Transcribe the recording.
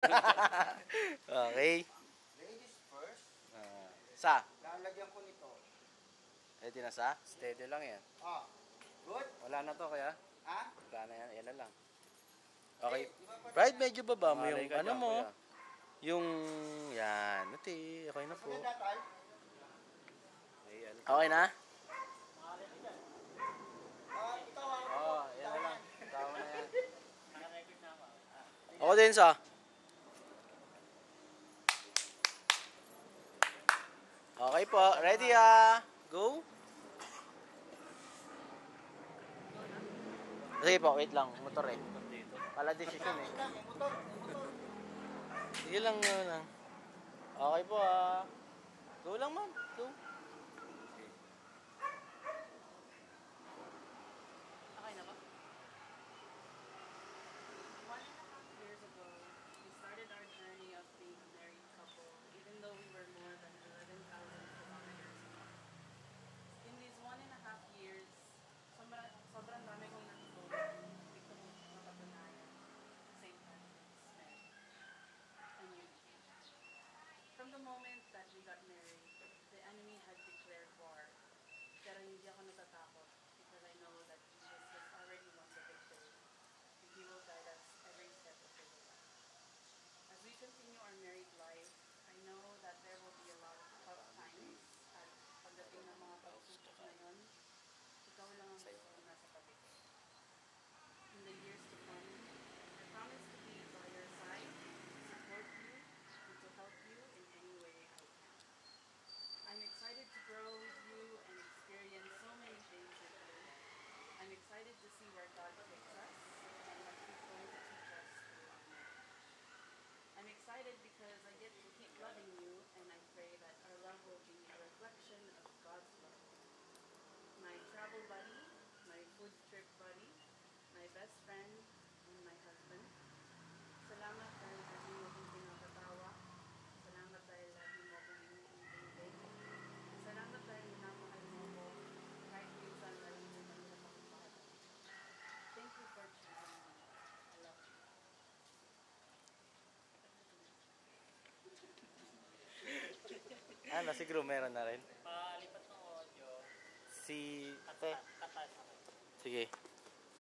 Okay. Ladies first. Sa? Lalagyan ko nito. Ready na sa? Steady lang yan. Ah, good? Wala na to kaya? Ha? Wala na yan. Yan na lang. Okay. Pride, medyo baba mo yung ano mo. Yung, yan. Ito okay na po. Okay na? Oo, yan na lang. Tama na yan. Ako din sa. Okay po. Ready Go. Sige po, wait lang. Motor Pala decision Sige lang, lang. Okay po Go lang ma'am. Go. Okay na ba? 1.5 years ago, we started our journey of being a married couple, even though we were more than 11,000 kilometers apart. In these 1.5 years, sobrang dami kong natutunan, hindi ko mapatunayan, same time, married and unity. From the moment that we got married, the enemy had declared war, pero hindi ako natatakot because I know that Jesus has already won the victory and He will guide us every step of the way. As we continue our married life, I know that there will be a lot of tough times at pagdating ng mga pagsubok ngayon, ikaw lang ang gusto ko nasa tabi ko. In the years to come, I promise to be by your side, to support you, and to help you in any way I can. I'm excited to grow with you and experience so many things with you. I'm excited to see where God takes us and what He's going to teach us through our marriage. I'm excited because I get to keep loving you, and I pray that our love will be a reflection of God's love. My travel buddy, my food trip buddy, my best friend, and my husband. Salamat dahil lagi mo akong pinapatawa. Salamat dahil lagi mo akong iniintindi. Salamat dahil minamahal mo ako kahit minsan nalimutan mo akong mahal. Thank you for choosing me. I love you. Si Gru meron na rin. Palipat ng audio. Si... Katas. Sige.